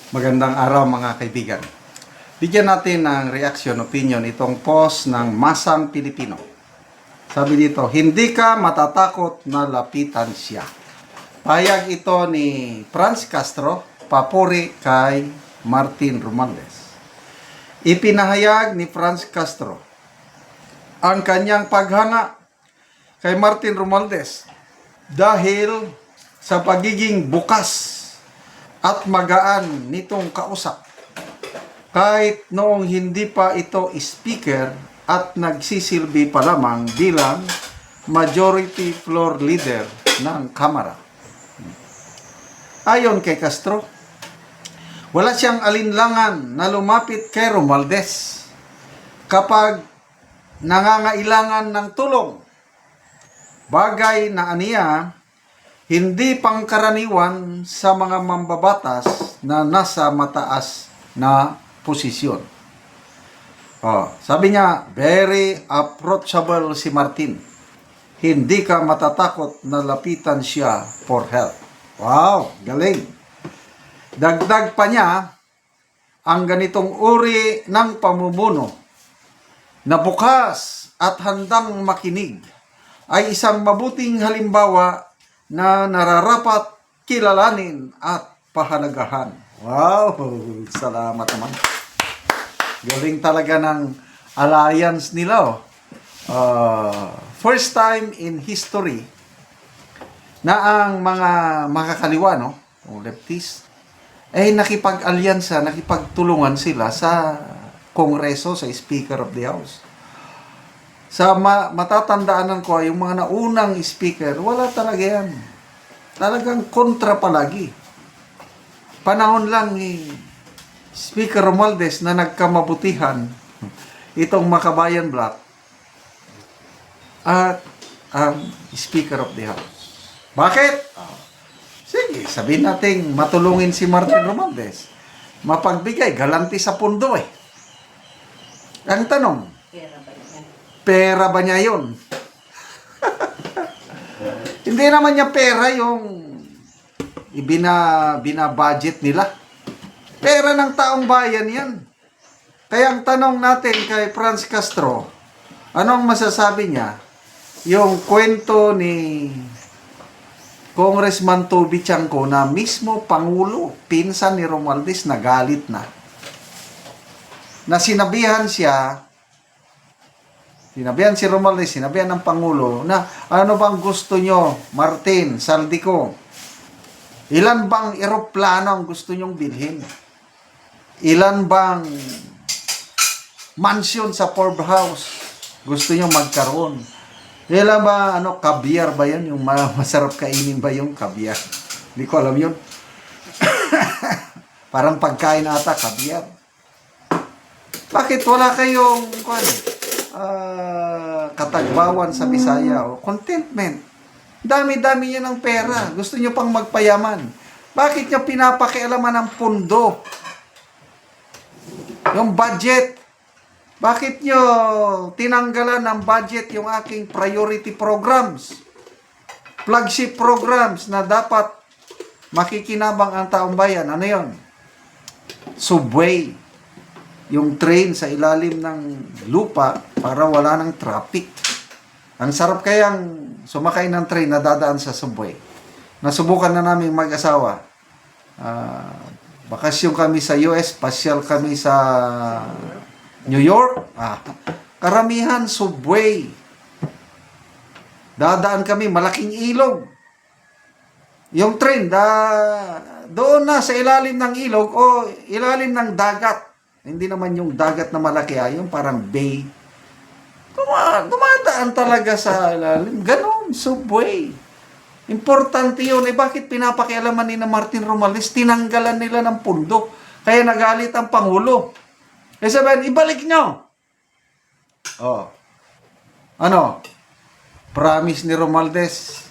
Magandang araw mga kaibigan. Bigyan natin ng reaction, opinion itong post ng Masang Pilipino. Sabi dito, hindi ka matatakot na lapitan siya. Pahayag ito ni Franz Castro, papuri kay Martin Romualdez. Ipinahayag ni Franz Castro ang kanyang paghanga kay Martin Romualdez dahil sa pagiging bukas at magaan nitong kausap. Kahit noong hindi pa ito speaker at nagsisilbi pa lamang bilang majority floor leader ng Kamara. Ayon kay Castro, wala siyang alinlangan na lumapit kay Romualdez kapag nangangailangan ng tulong. Bagay na aniya, hindi pangkaraniwan sa mga mambabatas na nasa mataas na posisyon. Sabi niya, very approachable si Martin. Hindi ka matatakot na lapitan siya for help. Wow, galing. Dagdag pa niya, ang ganitong uri ng pamumuno na bukas at handang makinig ay isang mabuting halimbawa na nararapat kilalanin at pahalagahan. Wow! Salamat naman. Galing talaga ng alliance nila. First time in history na ang mga makakaliwa, o lefties, ay nakipag-alyansa, nakipagtulungan sila sa Kongreso, sa Speaker of the House. Sa matatandaanan ko, yung mga naunang speaker, wala talaga yan. Talagang kontra palagi. Panahon lang ni Speaker Romualdez na nagkamabutihan itong Makabayan Bloc at ang Speaker of the House. Bakit? Sige, sabihin natin matulungin si Martin Romualdez. Mapagbigay, galanti sa pundo eh. Ang tanong, pera ba niya yun? Hindi naman niya pera yung binabudget nila. Pera ng taong bayan yan. Kaya ang tanong natin kay Franz Castro, anong masasabi niya? Yung kwento ni Congressman Toby Chanco na mismo Pangulo, pinsan ni Romualdez, nagalit na. Na sinabihan si Romualdez, sinabihan ng Pangulo na ano bang gusto nyo, Martin, Saldico? Ilan bang eroplano ang gusto nyong bilhin? Ilan bang mansion sa Forbes House gusto nyo magkaroon? Ilan ba, caviar ba yun? Yung masarap kainin ba yung caviar? Hindi ko alam yun. Parang pagkain ata, caviar. Bakit wala kayong katagbawan sa Bisaya o contentment? Dami-dami niya ng pera. Gusto niyo pang magpayaman. Bakit niyo pinapakialaman ng pundo? Yung budget. Bakit niyo tinanggalan ng budget yung aking priority programs? Flagship programs na dapat makikinabang ang taong bayan. Ano yun? Subway. Yung train sa ilalim ng lupa para wala ng traffic. Ang sarap kayang sumakay ng train na dadaan sa subway. Nasubukan na namin mag-asawa. Bakasyon kami sa US, pasyal kami sa New York. Karamihan subway. Dadaan kami, malaking ilog. Yung train, doon na sa ilalim ng ilog o ilalim ng dagat. Hindi naman yung dagat na malaki, yung parang bay. Dumadaan talaga sa ilalim. Ganon, subway. Importante yun. Bakit pinapakialaman ni na Martin Romualdez? Tinanggalan nila ng pundo. Kaya nagalit ang Pangulo. Sabihin, ibalik nyo. Promise ni Romualdez,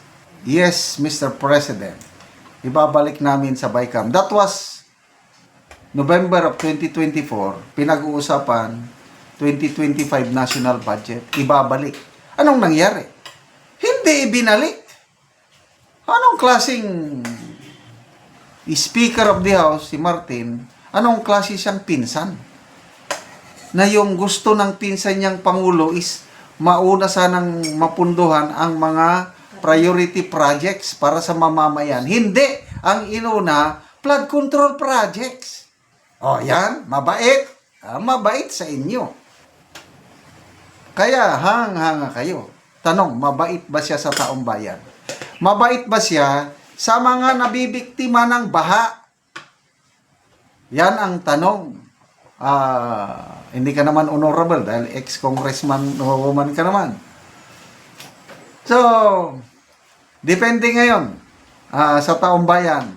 yes, Mr. President. Ibabalik namin sa BICAM. That was November of 2024, pinag-uusapan 2025 national budget, ibabalik. Anong nangyari? Hindi ibinalik. Anong klaseng Speaker of the House, si Martin, anong klase siyang pinsan? Na yung gusto ng pinsan niyang Pangulo is mauna sanang mapunduhan ang mga priority projects para sa mamamayan. Hindi! Ang inuna, flood control projects. O yan, mabait. Mabait sa inyo. Kaya hanga kayo. Tanong, mabait ba siya sa taong bayan? Mabait ba siya sa mga nabibiktima ng baha? Yan ang tanong. Hindi ka naman honorable dahil ex-congressman o woman ka naman. So, depende ngayon sa taong bayan.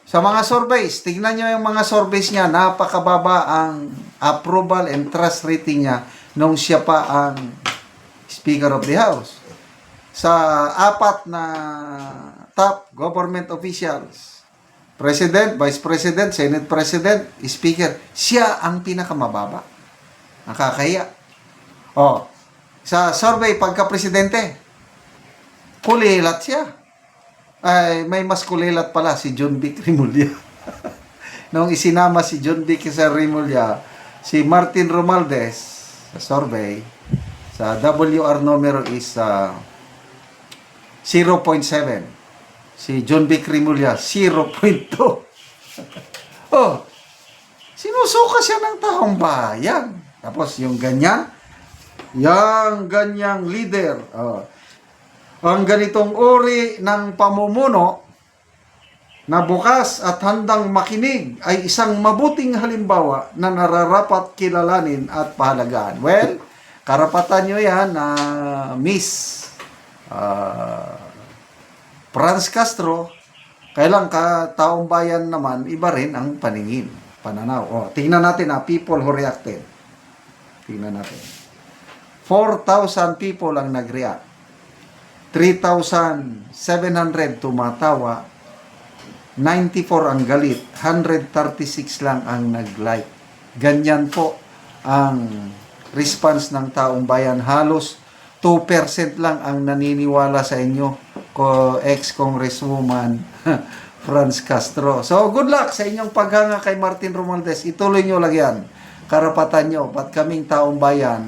Sa mga surveys, tignan nyo yung mga surveys niya, napakababa ang approval and trust rating niya nung siya pa ang Speaker of the House. Sa 4 na top government officials, President, Vice President, Senate President, Speaker, siya ang pinakamababa. Nakakahiya. Sa survey pagka-presidente, kulilat siya. Ay, may mas kulilat pala si John Vic Rimulya. Nung isinama si John Vic sa Rimulya, si Martin Romualdez, sa survey, sa WR numero is 0.7. Si John Vic Rimulya, 0.2. Sinusuka siya ng taong bayan. Tapos yung ganyang leader, ang ganitong uri ng pamumuno na bukas at handang makinig ay isang mabuting halimbawa na nararapat kilalanin at pahalagaan. Well, karapatan nyo yan na Miss Franz Castro, kailang taong bayan naman, iba rin ang paningin, pananaw. Tingnan natin people who reacted. Tingnan natin. 4,000 people ang nag-react. 3,700 tumatawa. 94 ang galit. 136 lang ang nag-like. Ganyan po ang response ng taong bayan. Halos 2% lang ang naniniwala sa inyo, ex-congresswoman Franz Castro. So, good luck sa inyong paghanga kay Martin Romualdez. Ituloy nyo lang yan. Karapatan nyo. Ba't kaming taong bayan,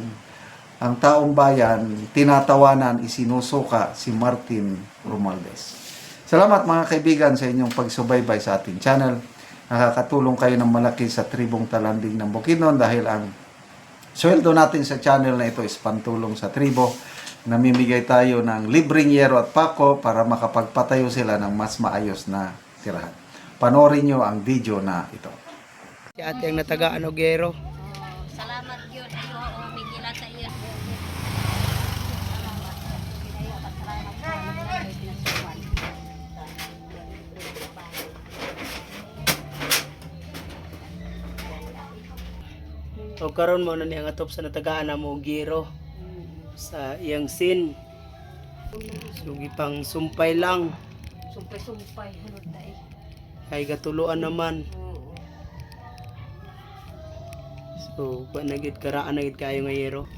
ang taong bayan, tinatawanan, isinusuka si Martin Romualdez. Salamat mga kaibigan sa inyong pagsubaybay sa ating channel. Nakakatulong kayo ng malaki sa tribong Talanding ng Bukidnon dahil ang sweldo natin sa channel na ito is pantulong sa tribo. Namimigay tayo ng libreng yero at pako para makapagpatayo sila ng mas maayos na tirahan. Panoorin nyo ang video na ito. Si ate ang natagaan og yero. Salamat yun. Migila sa iyo. O karon mo na niyang atop sa natagaan na mo og yero sa iyang sin. Sugi pang sumpay lang. Sumpay-sumpay. Hanod tayo. Ay gatuluan naman. Oo. So, nagit karaan nagit kayo nga yero.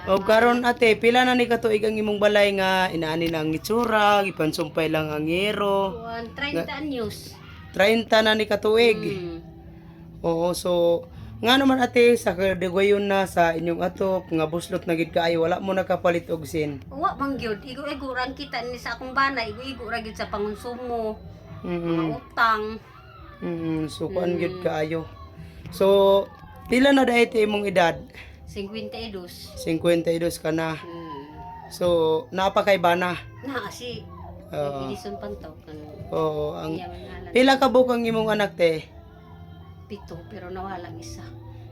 O karon ate, pila na ni katuig ang imong balay nga inaani na ang itsura, ipansumpay lang ang yero. 30 anyos. 30 na ni katuig. Oo, so nga naman ate sa kadagwayon na sa inyong atop nga buslot na gid kaayo wala mo nakapalit og sin. Wa man gyud. Igo-igo rang kita ni sa akong bana. Igo-igo ra gyud sa pangonsumo. Mga utang. So kuan gid kaayo. So pila na dahi ti imong edad? 52. 52 ka na. So naapa kay bana. Na si Edison Pantaw kan. Oo, ang Iya man ngalan. pila ka bukang imong anak te? 7 pero nawala isa.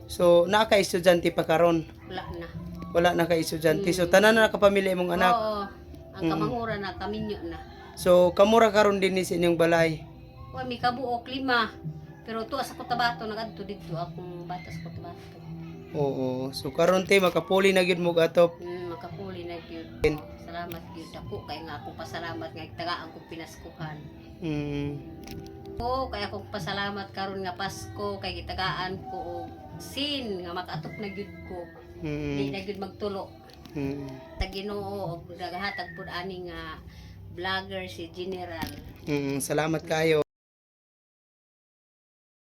So naa ka estudyante pa karon. Wala na. Wala na ka estudyante. So tanan na nakapamilya imong anak. Oo. Ang kamangura na kaminyo na. So kamura karon din ni sa inyong balay. Wa mi kabuok 5. Pero to sa Cotabato nagadto dito akong bata sa Cotabato. Oo. So karon te makapuli na gyud mo atop. Makapuli na gyud. Salamat gyud ako kay nga ako pasalamat nga tagaan ko pinaskuhan. Kay akong pasalamat karon nga Pasko kay gitagaan ko og sin nga makaatop na gyud ko. Di na gyud magtulo. Mm. Ta Ginoo og nagahatag pud ani nga vlogger si General. Salamat kayo.